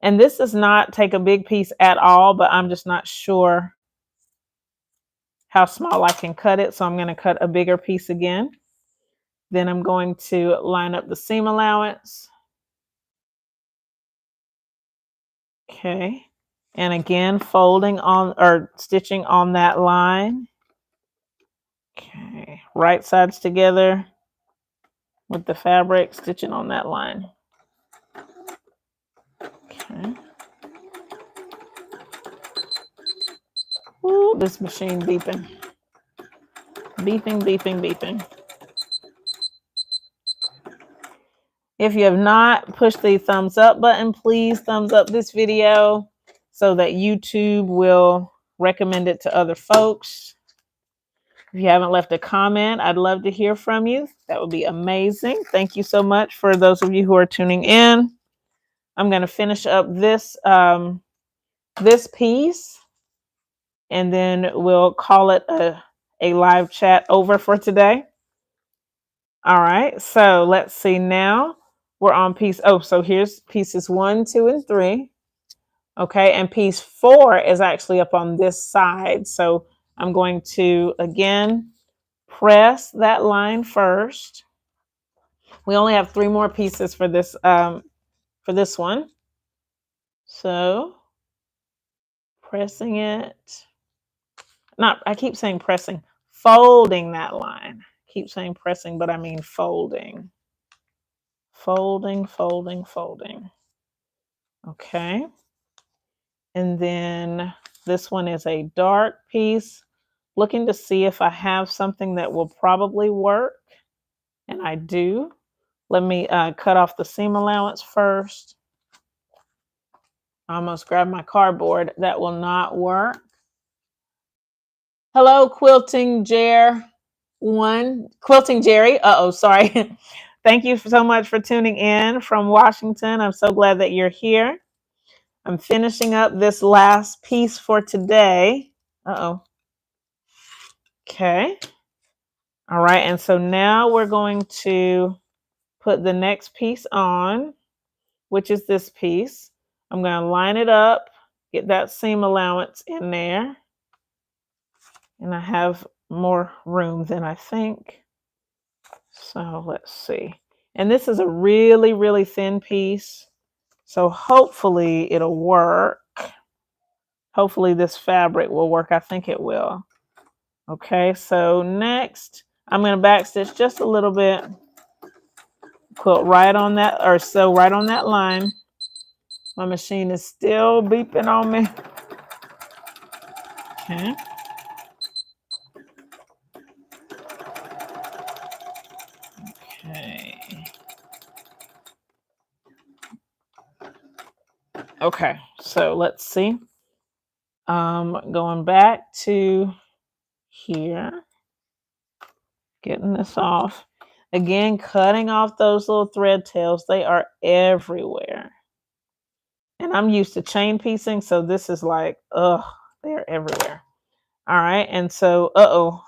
And this does not take a big piece at all, but I'm just not sure how small I can cut it. So I'm going to cut a bigger piece again. Then I'm going to line up the seam allowance. Okay. And again, folding on or stitching on that line. Okay. Right sides together with the fabric, stitching on that line. Okay. Ooh, this machine beeping. Beeping, beeping, beeping. If you have not pushed the thumbs up button, please thumbs up this video so that YouTube will recommend it to other folks. If you haven't left a comment, I'd love to hear from you. That would be amazing. Thank you so much for those of you who are tuning in. I'm going to finish up this this piece, and then we'll call it a live chat over for today. All right, so let's see now. We're on piece, oh, so here's pieces 1, 2, and 3. Okay, and piece 4 is actually up on this side. So I'm going to, again, press that line first. We only have 3 more pieces for this one. So pressing it. I keep saying pressing, folding that line. I keep saying pressing, but I mean folding. Folding, folding, folding. Okay. And then this one is a dark piece. Looking to see if I have something that will probably work. And I do. Let me cut off the seam allowance first. I almost grabbed my cardboard. That will not work. Hello, Quilting Jerry. Sorry. Thank you so much for tuning in from Washington. I'm so glad that you're here. I'm finishing up this last piece for today. Okay. All right. And so now we're going to put the next piece on, which is this piece. I'm going to line it up, get that seam allowance in there. And I have more room than I think. So let's see. And this is a really, really thin piece. So hopefully it'll work. Hopefully this fabric will work. I think it will. Okay, so next I'm going to backstitch just a little bit. Quilt right on that, or sew right on that line. My machine is still beeping on me. Okay. Okay. Okay, so let's see. Going back to here, getting this off. Again, cutting off those little thread tails. They are everywhere. And I'm used to chain piecing, so this is like, they're everywhere. All right, and so,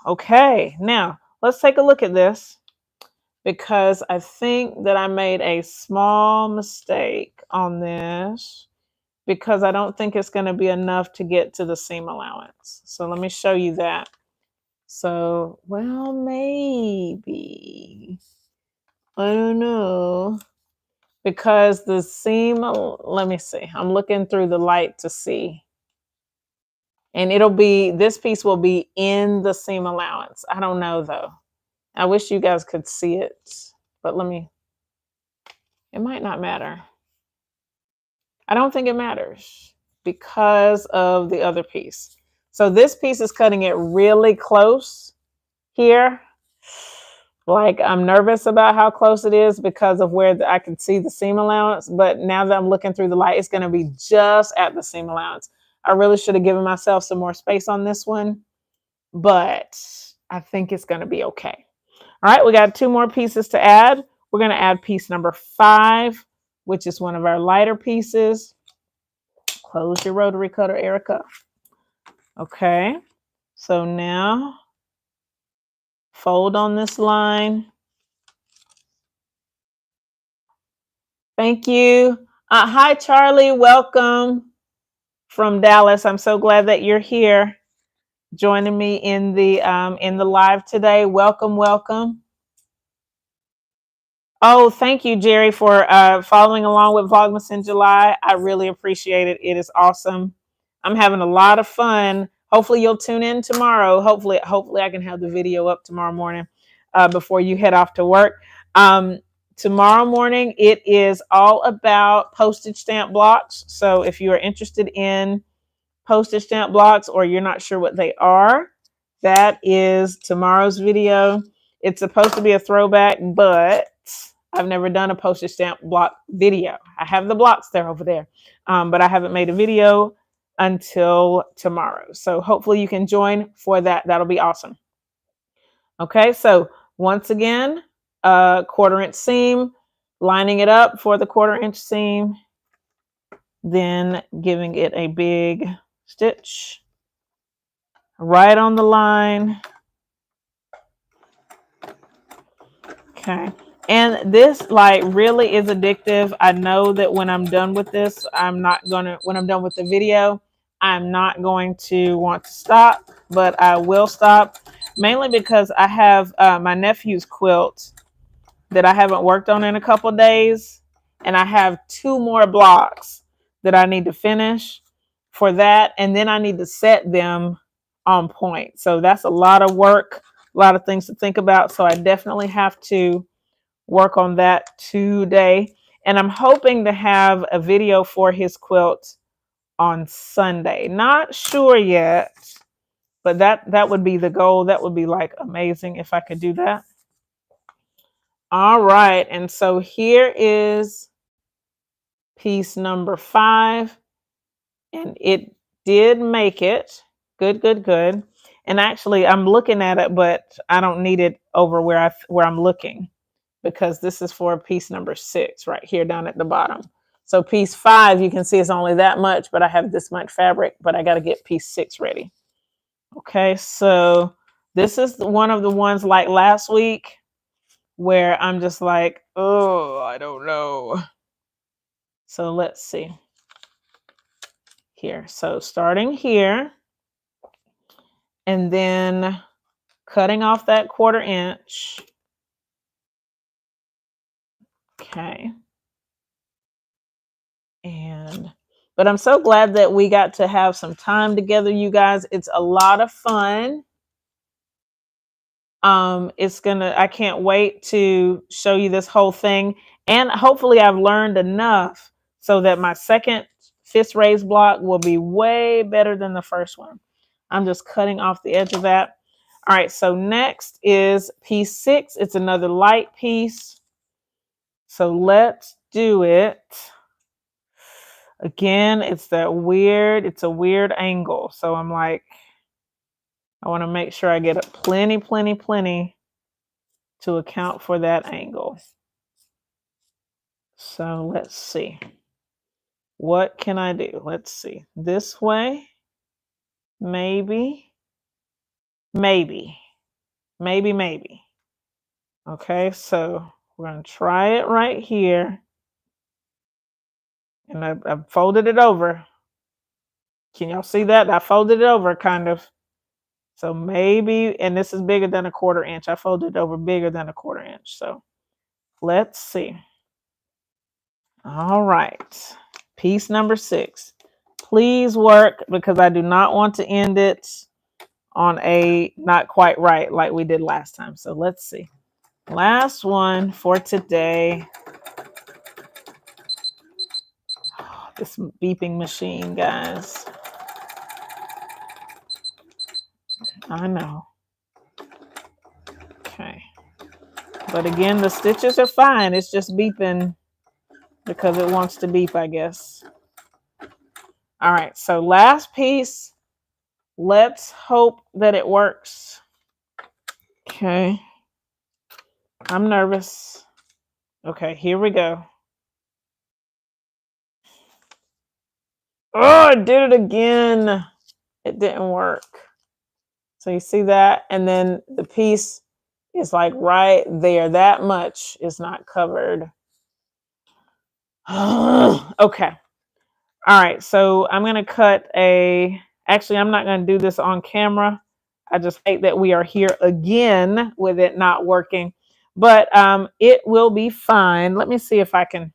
okay. Now, let's take a look at this, because I think that I made a small mistake on this, because I don't think it's going to be enough to get to the seam allowance. So let me show you that. So, well, maybe. I don't know. Because the seam, let me see. I'm looking through the light to see. And this piece will be in the seam allowance. I don't know though. I wish you guys could see it, but it might not matter. I don't think it matters because of the other piece. So this piece is cutting it really close here. Like I'm nervous about how close it is because of where I can see the seam allowance. But now that I'm looking through the light, it's going to be just at the seam allowance. I really should have given myself some more space on this one, but I think it's going to be okay. All right, we got 2 more pieces to add. We're going to add piece number 5, which is one of our lighter pieces. Close your rotary cutter, Erica. Okay, so now fold on this line. Thank you. Hi, Charlie. Welcome from Dallas. I'm so glad that you're here joining me in the live today. Welcome, welcome. Oh, thank you, Jerry, for following along with Vlogmas in July. I really appreciate it. It is awesome. I'm having a lot of fun. Hopefully, you'll tune in tomorrow. Hopefully, I can have the video up tomorrow morning before you head off to work. Um, Tomorrow morning, it is all about postage stamp blocks. So, if you are interested in postage stamp blocks or you're not sure what they are, that is tomorrow's video. It's supposed to be a throwback, but I've never done a postage stamp block video. I have the blocks there over there, but I haven't made a video until tomorrow. So hopefully you can join for that. That'll be awesome. Okay, so once again, 1/4 inch seam, lining it up for the 1/4 inch seam, then giving it a big stitch right on the line. Okay. And this like really is addictive. I know that when I'm done with this, when I'm done with the video, I'm not going to want to stop, but I will stop mainly because I have my nephew's quilt that I haven't worked on in a couple of days. And I have 2 more blocks that I need to finish for that. And then I need to set them on point. So that's a lot of work, a lot of things to think about. So I definitely have to work on that today. And I'm hoping to have a video for his quilt on Sunday. Not sure yet, but that would be the goal. That would be like amazing if I could do that. All right. And so here is piece number 5. And it did make it. Good, good, good. And actually I'm looking at it, but I don't need it over where I'm looking, because this is for piece number 6 right here down at the bottom. So piece 5, you can see it's only that much, but I have this much fabric, but I got to get piece 6 ready. Okay, so this is one of the ones like last week where I'm just like, oh, I don't know. So let's see here. So starting here and then cutting off that 1/4 inch. Okay. But I'm so glad that we got to have some time together, you guys. It's a lot of fun. I can't wait to show you this whole thing. And hopefully I've learned enough so that my second fist raise block will be way better than the first one. I'm just cutting off the edge of that. All right, so next is piece 6. It's another light piece. So let's do it. Again, it's a weird angle. So I'm like, I want to make sure I get plenty to account for that angle. So let's see. What can I do? Let's see. This way. Maybe. Okay, so we're going to try it right here. And I've folded it over. Can y'all see that? I folded it over kind of. So maybe, and this is bigger than a 1/4 inch. I folded it over bigger than a 1/4 inch. So let's see. All right. Piece number 6. Please work, because I do not want to end it on a not quite right like we did last time. So let's see. Last one for today. This beeping machine, guys. I know. Okay. But again, the stitches are fine. It's just beeping because it wants to beep, I guess. All right. So last piece. Let's hope that it works. Okay. I'm nervous. Okay, here we go. Oh, I did it again. It didn't work. So you see that? And then the piece is like right there. That much is not covered. Okay. All right. So I'm going to cut a. Actually, I'm not going to do this on camera. I just hate that we are here again with it not working. But it will be fine. Let me see if I can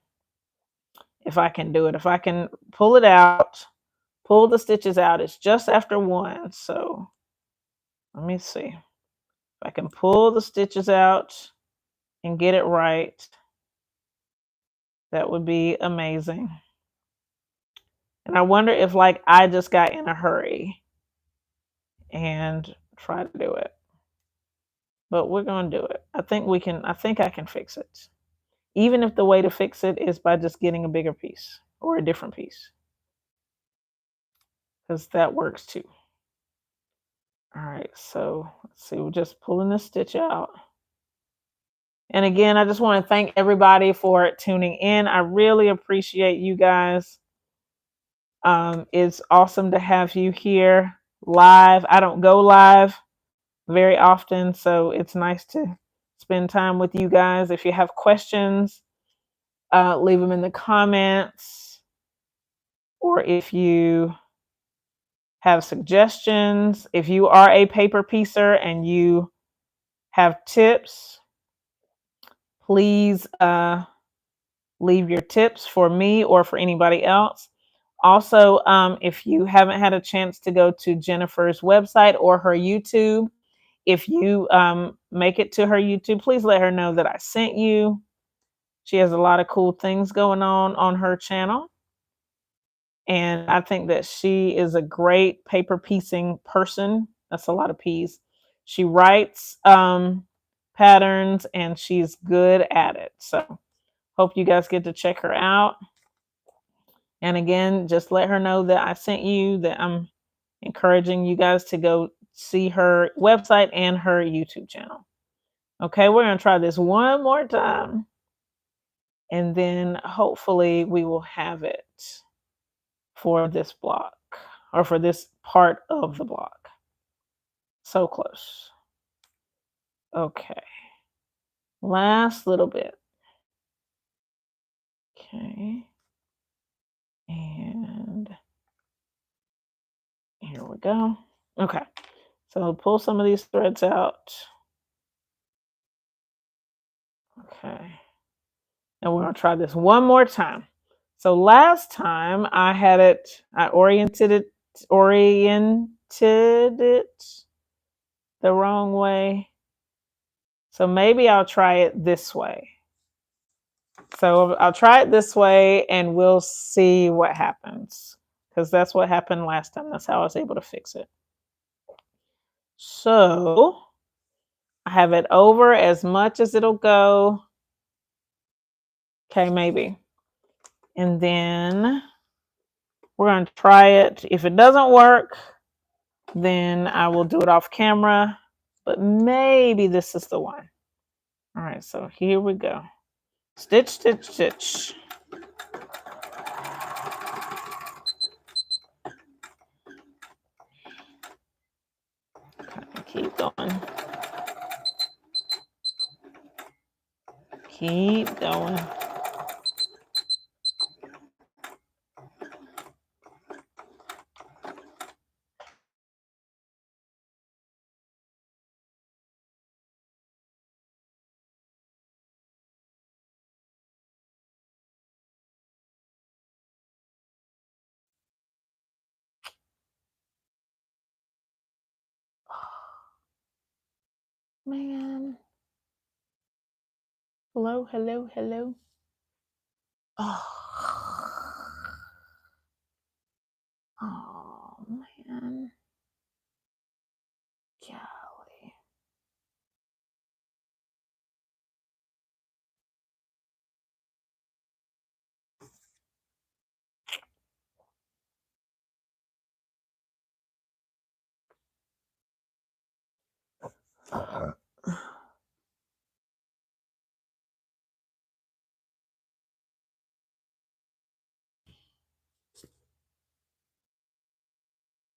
do it. If I can pull it out, pull the stitches out. It's just after 1. So let me see. If I can pull the stitches out and get it right, that would be amazing. And I wonder if like I just got in a hurry and try to do it. But we're going to do it. I think I can fix it. Even if the way to fix it is by just getting a bigger piece or a different piece. Because that works too. All right, so let's see, we're just pulling this stitch out. And again, I just want to thank everybody for tuning in. I really appreciate you guys. It's awesome to have you here live. I don't go live very often, so it's nice to spend time with you guys. If you have questions, leave them in the comments, or if you have suggestions, if you are a paper piecer and you have tips, please leave your tips for me or for anybody else. Also, if you haven't had a chance to go to Jennifer's website or her YouTube, if you make it to her YouTube, please let her know that I sent you. She has a lot of cool things going on her channel. And I think that she is a great paper piecing person. That's a lot of P's. She writes patterns and she's good at it. So hope you guys get to check her out. And again, just let her know that I sent you, that I'm encouraging you guys to go see her website and her YouTube channel. Okay, we're going to try this one more time. And then hopefully we will have it for this block or for this part of the block. So close. Okay. Last little bit. Okay. And here we go. Okay. So I'll pull some of these threads out. Okay. And we're going to try this one more time. So last time I oriented it the wrong way. So maybe I'll try it this way. So I'll try it this way and we'll see what happens. Because that's what happened last time. That's how I was able to fix it. So I have it over as much as it'll go. Okay, maybe. And then we're going to try it. If it doesn't work, then I will do it off camera. But maybe this is the one. All right, so here we go. Stitch, stitch, stitch. Okay, keep going. Keep going. Man. Hello, hello, hello. Oh man. Golly.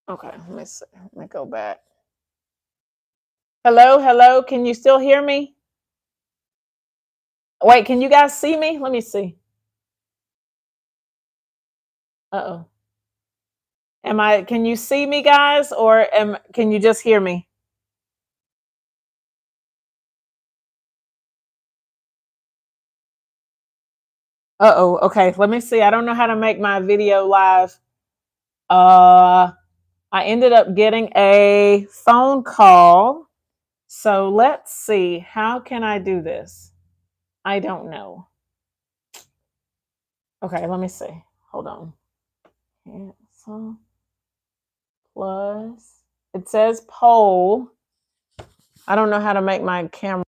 Okay, let me see. Let me go back. Hello, hello. Can you still hear me? Wait, can you guys see me? Let me see. Uh-oh. Can you see me, guys, or can you just hear me? Uh-oh. Okay, let me see. I don't know how to make my video live. I ended up getting a phone call. So let's see. How can I do this? I don't know. Okay, let me see. Hold on. Cancel plus. It says poll. I don't know how to make my camera